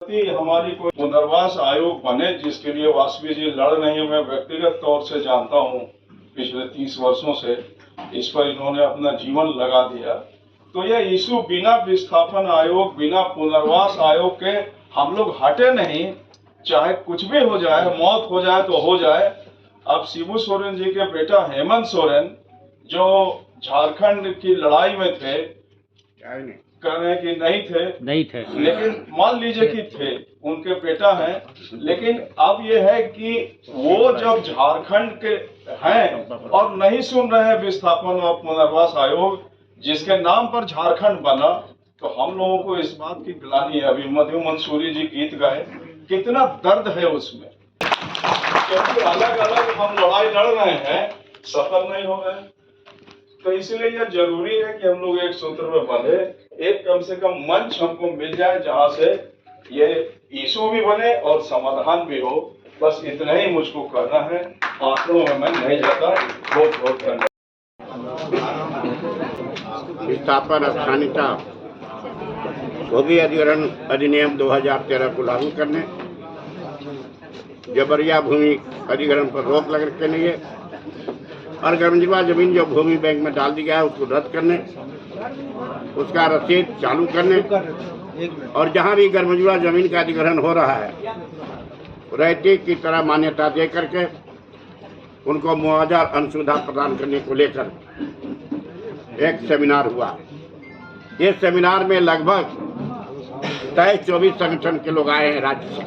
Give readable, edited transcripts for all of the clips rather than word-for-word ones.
प्रति हमारी कोई पुनर्वास आयोग बने, जिसके लिए वाजपेयी जी लड़ रहे हैं। मैं व्यक्तिगत तौर से जानता हूँ, पिछले 30 वर्षों से इस पर इन्होंने अपना जीवन लगा दिया। तो यह इशू बिना विस्थापन आयोग, बिना पुनर्वास आयोग के हम लोग हटे नहीं। चाहे कुछ भी हो जाए, मौत हो जाए तो हो जाए। अब शिबू सोरेन जी के बेटा हेमंत सोरेन जो झारखंड की लड़ाई में थे, कह रहे हैं कि नहीं थे, लेकिन मान लीजिए कि थे, उनके बेटा हैं। लेकिन अब ये है कि वो जब झारखंड के हैं और नहीं सुन रहे हैं विस्थापन और पुनर्वास आयोग, जिसके नाम पर झारखंड बना, तो हम लोगों को इस बात की ग्लानि है। अभी मधु मंसूरी जी गीत गाए, कितना दर्द है उसमें, क्योंकि अलग अलग हम लड़ाई लड़ रहे हैं, सफल नहीं हो रहे। तो इसलिए यह जरूरी है कि हम लोग एक सूत्र में बंधे, एक कम से कम मंच हमको मिल जाए जहां से ये इशू भी बने और समाधान भी हो। बस इतना ही मुझको करना है, आंकड़ों में मैं नहीं जाता। बहुत बहुत धन्यवाद। विस्थापन स्थानीयता भूमि अधिग्रहण अधिनियम 2013 को लागू करने, जबरिया भूमि अधिग्रहण पर रोक लगने के लिए और गर्मजूआ जमीन जो भूमि बैंक में डाल दी गया है उसको रद्द करने, उसका रसीद चालू करने और जहां भी गर्मजूआ जमीन का अधिग्रहण हो रहा है रैयती की तरह मान्यता दे करके उनको मुआवजा अनुसुधा प्रदान करने को लेकर एक सेमिनार हुआ। इस सेमिनार में लगभग 23-24 संगठन के लोग आए हैं राज्य से।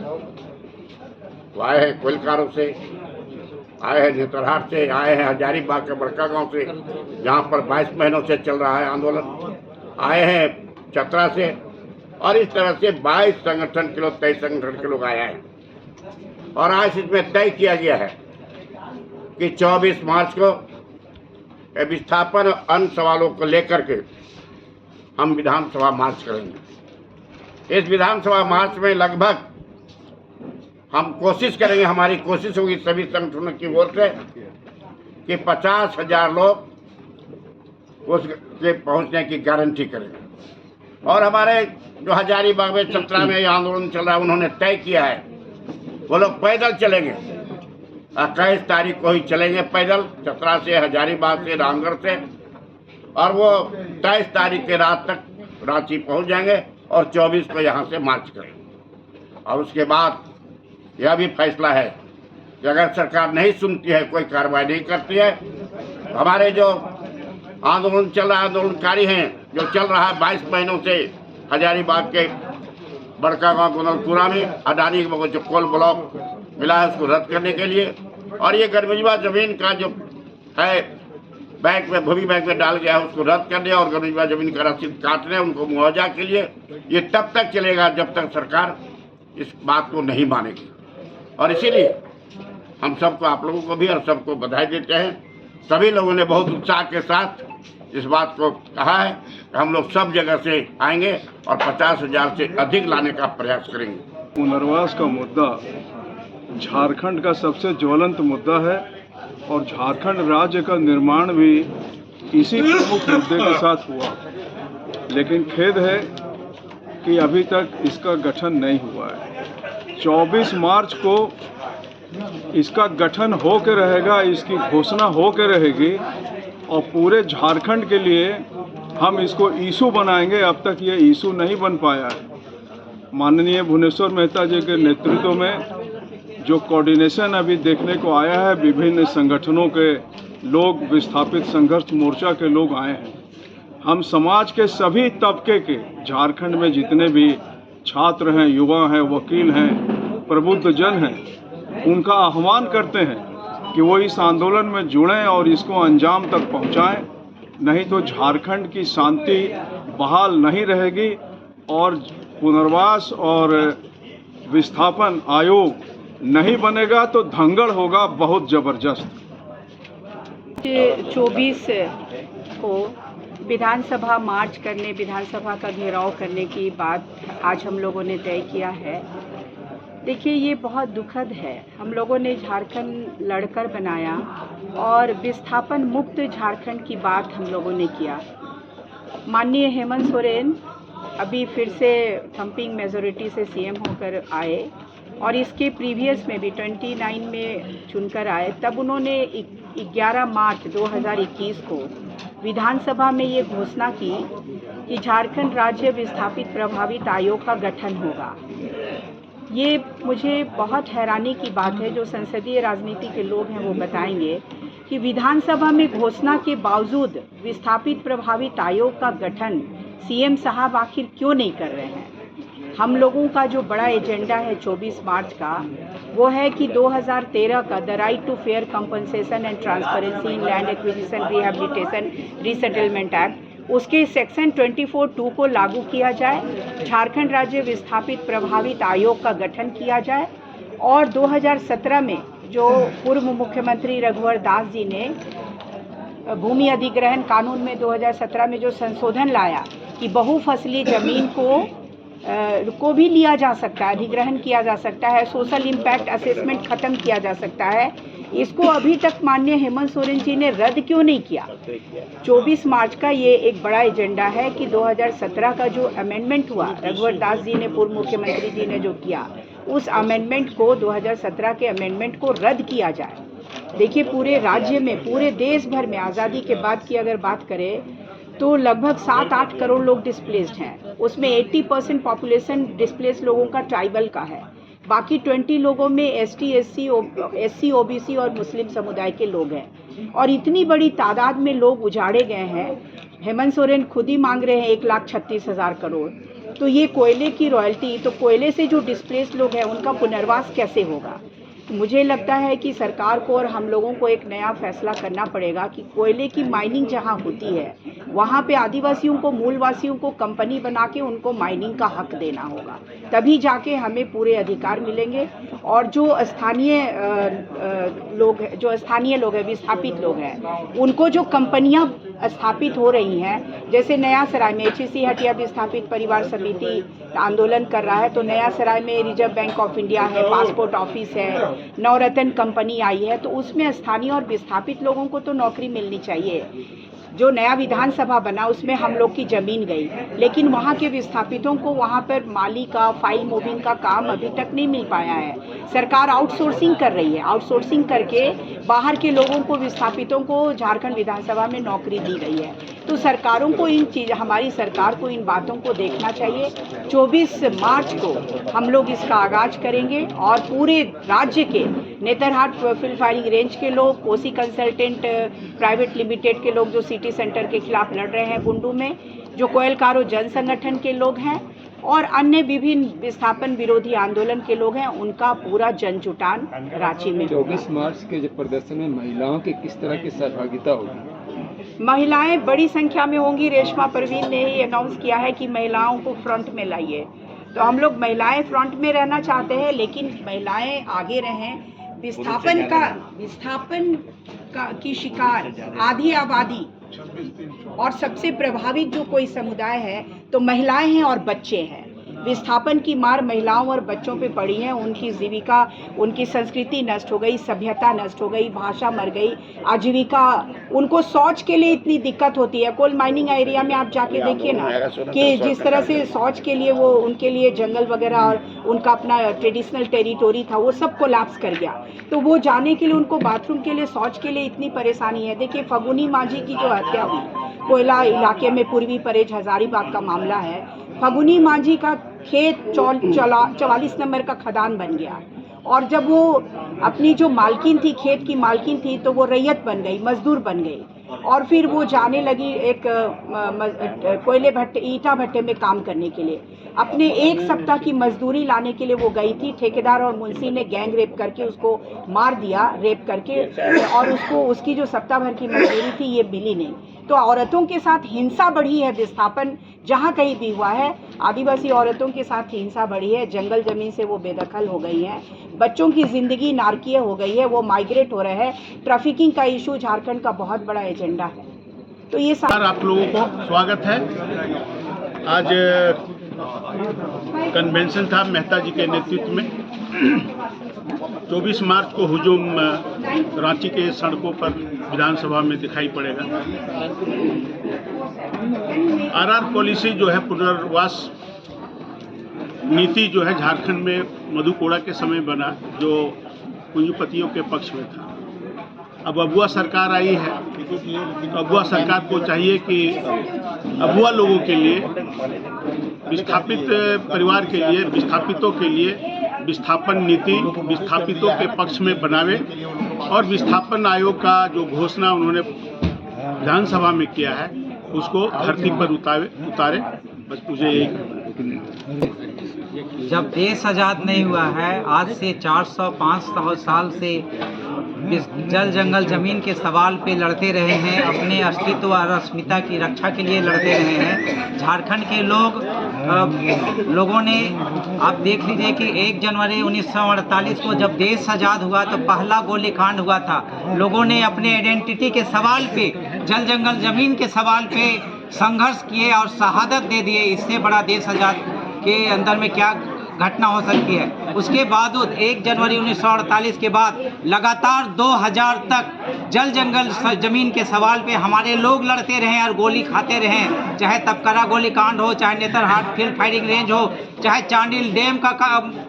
वो आए हैं कोइलकारों से, आए हैं नेतरहाट से, आए हैं हजारीबाग के बड़का गांव से जहां पर 22 महीनों से चल रहा है आंदोलन, आए हैं चतरा से, और इस तरह से 22 संगठन के लोग, 23 संगठन के लोग आए हैं। और आज इसमें तय किया गया है कि 24 मार्च को विस्थापन अन्य सवालों को लेकर के हम विधानसभा मार्च करेंगे। इस विधानसभा मार्च में लगभग हम कोशिश करेंगे, हमारी कोशिश होगी सभी संगठनों की ओर से कि 50,000 लोग उसके पहुंचने की गारंटी करेंगे। और हमारे जो हजारीबाग में, चतरा में ये आंदोलन चल रहा है, उन्होंने तय किया है वो लोग पैदल चलेंगे। 21 तारीख को ही चलेंगे पैदल, चतरा से, हजारीबाग से, रामगढ़ से, और वो 23 तारीख के रात तक रांची पहुंच जाएंगे और 24 को यहाँ से मार्च करेंगे। और उसके बाद यह भी फैसला है कि अगर सरकार नहीं सुनती है, कोई कार्रवाई नहीं करती है, हमारे जो आंदोलन चल रहा है, आंदोलनकारी हैं जो चल रहा है 22 महीनों से हजारीबाग के बड़का गांव गोनलपुरा में अडानी को जो कोल ब्लॉक मिला है उसको रद्द करने के लिए, और ये गर्मजूआ जमीन का जो है बैंक में, भूमि बैंक में डाल गया है उसको रद्द करने और गर्मजूआ जमीन का रसीद काटने, उनको मुआवजा के लिए, ये तब तक चलेगा जब तक सरकार इस बात को नहीं मानेगी। और इसीलिए हम सबको, आप लोगों को भी और सबको बधाई देते हैं। सभी लोगों ने बहुत उत्साह के साथ इस बात को कहा है कि हम लोग सब जगह से आएंगे और 50,000 से अधिक लाने का प्रयास करेंगे। पुनर्वास का मुद्दा झारखंड का सबसे ज्वलंत मुद्दा है और झारखंड राज्य का निर्माण भी इसी प्रमुख मुद्दे के साथ हुआ। लेकिन खेद है कि अभी तक इसका गठन नहीं हुआ है। 24 मार्च को इसका गठन हो के रहेगा, इसकी घोषणा हो के रहेगी और पूरे झारखंड के लिए हम इसको इशू बनाएंगे। अब तक ये इशू नहीं बन पाया है। माननीय भुवनेश्वर मेहता जी के नेतृत्व में जो कोऑर्डिनेशन अभी देखने को आया है, विभिन्न संगठनों के लोग, विस्थापित संघर्ष मोर्चा के लोग आए हैं। हम समाज के सभी तबके के, झारखंड में जितने भी छात्र हैं, युवा हैं, वकील हैं, प्रबुद्ध जन हैं, उनका आह्वान करते हैं कि वो इस आंदोलन में जुड़ें और इसको अंजाम तक पहुंचाएं। नहीं तो झारखंड की शांति बहाल नहीं रहेगी और पुनर्वास और विस्थापन आयोग नहीं बनेगा तो धंगड़ होगा बहुत जबरदस्त। 24 को विधानसभा मार्च करने, विधानसभा का घेराव करने की बात आज हम लोगों ने तय किया है। देखिए, ये बहुत दुखद है। हम लोगों ने झारखंड लड़कर बनाया और विस्थापन मुक्त झारखंड की बात हम लोगों ने किया। माननीय हेमंत सोरेन अभी फिर से थम्पिंग मेजोरिटी से सीएम होकर आए और इसके प्रीवियस में भी 29 में चुनकर आए, तब उन्होंने 11 मार्च 2021 को विधानसभा में ये घोषणा की कि झारखंड राज्य विस्थापित प्रभावित आयोग का गठन होगा। ये मुझे बहुत हैरानी की बात है, जो संसदीय राजनीति के लोग हैं वो बताएंगे कि विधानसभा में घोषणा के बावजूद विस्थापित प्रभावित आयोग का गठन सीएम साहब आखिर क्यों नहीं कर रहे हैं। हम लोगों का जो बड़ा एजेंडा है 24 मार्च का, वो है कि 2013 का the right to fair compensation and transparency in land acquisition rehabilitation resettlement act, उसके सेक्शन 24(2) को लागू किया जाए, झारखंड राज्य विस्थापित प्रभावित आयोग का गठन किया जाए और 2017 में जो पूर्व मुख्यमंत्री रघुवर दास जी ने भूमि अधिग्रहण कानून में 2017 में जो संशोधन लाया कि बहुफसली जमीन को भी लिया जा सकता है, अधिग्रहण किया जा सकता है, सोशल इम्पैक्ट असेसमेंट खत्म किया जा सकता है, इसको अभी तक माननीय हेमंत सोरेन जी ने रद्द क्यों नहीं किया। 24 मार्च का ये एक बड़ा एजेंडा है कि 2017 का जो अमेंडमेंट हुआ, रघुवर दास जी ने, पूर्व मुख्यमंत्री जी ने जो किया, उस अमेंडमेंट को 2017 के अमेंडमेंट को रद्द किया जाए। देखिए, पूरे राज्य में, पूरे देश भर में आज़ादी के बाद की अगर बात करें तो लगभग 7-8 करोड़ लोग डिस्प्लेस्ड हैं। उसमें 80% पॉपुलेशन डिस्प्लेस लोगों का ट्राइबल का है, बाकी 20 लोगों में SC, OBC और मुस्लिम समुदाय के लोग हैं। और इतनी बड़ी तादाद में लोग उजाड़े गए हैं। हेमंत सोरेन खुद ही मांग रहे हैं 1,36,000 करोड़। तो ये कोयले की रॉयल्टी, तो कोयले से जो डिस्प्लेस लोग हैं उनका पुनर्वास कैसे होगा। मुझे लगता है कि सरकार को और हम लोगों को एक नया फैसला करना पड़ेगा कि कोयले की माइनिंग जहां होती है वहां पे आदिवासियों को, मूलवासियों को कंपनी बना के उनको माइनिंग का हक देना होगा, तभी जाके हमें पूरे अधिकार मिलेंगे। और जो स्थानीय लोग हैं, विस्थापित लोग हैं, उनको जो कंपनियां स्थापित हो रही हैं, जैसे नया सराय में HEC हटिया विस्थापित परिवार समिति आंदोलन कर रहा है, तो नया सराय में रिजर्व बैंक ऑफ इंडिया है, पासपोर्ट ऑफिस है, नवरत्न कंपनी आई है, तो उसमें स्थानीय और विस्थापित लोगों को तो नौकरी मिलनी चाहिए। जो नया विधानसभा बना उसमें हम लोग की ज़मीन गई, लेकिन वहाँ के विस्थापितों को वहाँ पर माली का, फाइल मूविंग का काम अभी तक नहीं मिल पाया है। सरकार आउटसोर्सिंग कर रही है, आउटसोर्सिंग करके बाहर के लोगों को, विस्थापितों को झारखंड विधानसभा में नौकरी दी गई है। तो सरकारों को हमारी सरकार को इन बातों को देखना चाहिए। 24 मार्च को हम लोग इसका आगाज करेंगे और पूरे राज्य के नेतरहाट फिल फायरिंग रेंज के लोग, कोसी कंसल्टेंट प्राइवेट लिमिटेड के लोग जो सिटी सेंटर के खिलाफ लड़ रहे हैं गुंडू में, जो कोयलकारो जन संगठन के लोग हैं और अन्य विभिन्न विस्थापन विरोधी आंदोलन के लोग हैं, उनका पूरा जनजुटान रांची में होगा। 24 मार्च के प्रदर्शन में महिलाओं की किस तरह की सहभागिता होगी? महिलाएं बड़ी संख्या में होंगी। रेशमा परवीन ने ही अनाउंस किया है कि महिलाओं को फ्रंट में लाइए, तो हम लोग महिलाएं फ्रंट में रहना चाहते हैं, लेकिन महिलाएं आगे रहें। विस्थापन की शिकार आधी आबादी और सबसे प्रभावित जो कोई समुदाय है तो महिलाएं हैं और बच्चे हैं। विस्थापन की मार महिलाओं और बच्चों पे पड़ी है। उनकी जीविका, उनकी संस्कृति नष्ट हो गई, सभ्यता नष्ट हो गई, भाषा मर गई, आजीविका, उनको शौच के लिए इतनी दिक्कत होती है। कोल माइनिंग एरिया में आप जाके देखिए ना कि जिस तरह से शौच के लिए वो, उनके लिए जंगल वगैरह और उनका अपना ट्रेडिशनल टेरिटोरी था, वो सब कोलैप्स कर गया। तो वो जाने के लिए, उनको बाथरूम के लिए, शौच के लिए इतनी परेशानी है। देखिए, फगुनी माझी की जो हत्या हुई कोयला इलाके में, पूर्वी परेज हजारीबाग का मामला है। फगुनी माझी का खेत 44 नंबर का खदान बन गया और जब वो अपनी जो मालकिन थी, खेत की मालकिन थी, तो वो रैयत बन गई, मजदूर बन गई और फिर वो जाने लगी एक कोयले भट्टे, ईटा भट्टे में काम करने के लिए। अपने 1 सप्ताह की मजदूरी लाने के लिए वो गई थी। ठेकेदार और मुंशी ने गैंग रेप करके उसको मार दिया, रेप करके, और उसको, उसकी जो सप्ताह भर की मजदूरी थी ये मिली नहीं। तो औरतों के साथ हिंसा बढ़ी है। विस्थापन जहाँ कहीं भी हुआ है, आदिवासी औरतों के साथ हिंसा बढ़ी है। जंगल जमीन से वो बेदखल हो गई हैं, बच्चों की ज़िंदगी नारकीय हो गई है, वो माइग्रेट हो रहे हैं। ट्रैफिकिंग का इशू झारखंड का बहुत बड़ा एजेंडा है। तो ये आप लोगों को स्वागत है। आज कन्वेंशन था मेहता जी के नेतृत्व में। 24 मार्च को हुजूम रांची के सड़कों पर विधानसभा में दिखाई पड़ेगा। आरआर पॉलिसी जो है, पुनर्वास नीति जो है झारखंड में मधु कोड़ा के समय बना, जो पूंजीपतियों के पक्ष में था। अब अबुआ सरकार आई है, तो अबुआ सरकार को चाहिए कि अबुआ लोगों के लिए, विस्थापित परिवार के लिए, विस्थापितों के लिए विस्थापन नीति विस्थापितों के पक्ष में बनावे, और विस्थापन आयोग का जो घोषणा उन्होंने विधानसभा में किया है उसको धरती पर उतारे। बस मुझे यही। जब देश आज़ाद नहीं हुआ है, आज से 400-500 साल से जल जंगल जमीन के सवाल पे लड़ते रहे हैं, अपने अस्तित्व और अस्मिता की रक्षा के लिए लड़ते रहे हैं। झारखंड के लोगों ने, आप देख लीजिए कि 1 जनवरी 1948 को जब देश आज़ाद हुआ तो पहला गोलीकांड हुआ था। लोगों ने अपने आइडेंटिटी के सवाल पे, जल जंगल जमीन के सवाल पे संघर्ष किए और शहादत दे दिए। इससे बड़ा देश आज़ाद के अंदर में क्या घटना हो सकती है। उसके बाद 1 जनवरी 1948 के बाद लगातार 2000 तक जल जंगल जमीन के सवाल पे हमारे लोग लड़ते रहे और गोली खाते रहे, चाहे तपकरा गोली कांड हो, चाहे नेतरहाट फील्ड फायरिंग रेंज हो, चाहे चांडिल डैम का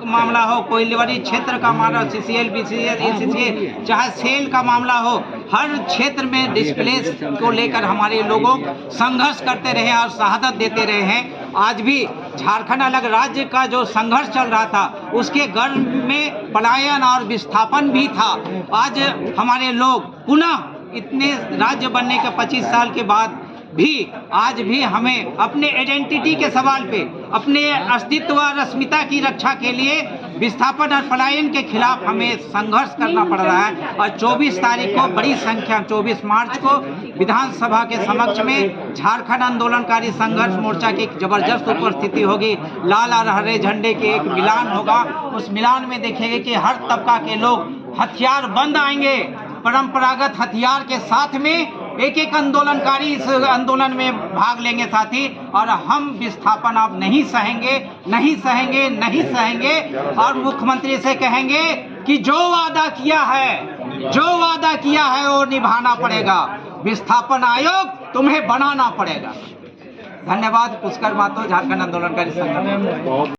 मामला हो, कोइलवरी क्षेत्र का मामला, CCL, BCL, ACCL, चाहे सेल का मामला हो, हर क्षेत्र में डिस्प्लेस को लेकर हमारे लोगों संघर्ष करते रहे और शहादत देते रहे हैं। आज भी झारखंड अलग राज्य का जो संघर्ष चल रहा था, उसके गर्भ में पलायन और विस्थापन भी था। आज हमारे लोग पुनः इतने राज्य बनने के 25 साल के बाद भी आज भी हमें अपने आइडेंटिटी के सवाल पे, अपने अस्तित्व और अस्मिता की रक्षा के लिए विस्थापन और पलायन के खिलाफ हमें संघर्ष करना पड़ रहा है। और 24 तारीख को बड़ी संख्या, 24 मार्च को विधानसभा के समक्ष में झारखंड आंदोलनकारी संघर्ष मोर्चा की जबरदस्त उपस्थिति होगी। लाल और हरे झंडे के एक मिलान होगा। उस मिलान में देखेंगे कि हर तबका के लोग हथियार बंद आएंगे, परंपरागत हथियार के साथ में एक आंदोलनकारी इस आंदोलन में भाग लेंगे साथी। और हम विस्थापन अब नहीं सहेंगे, नहीं सहेंगे, नहीं सहेंगे। और मुख्यमंत्री से कहेंगे कि जो वादा किया है वो निभाना पड़ेगा। विस्थापन आयोग तुम्हें बनाना पड़ेगा। धन्यवाद। पुष्कर मातो, झारखंड आंदोलनकारी संघ।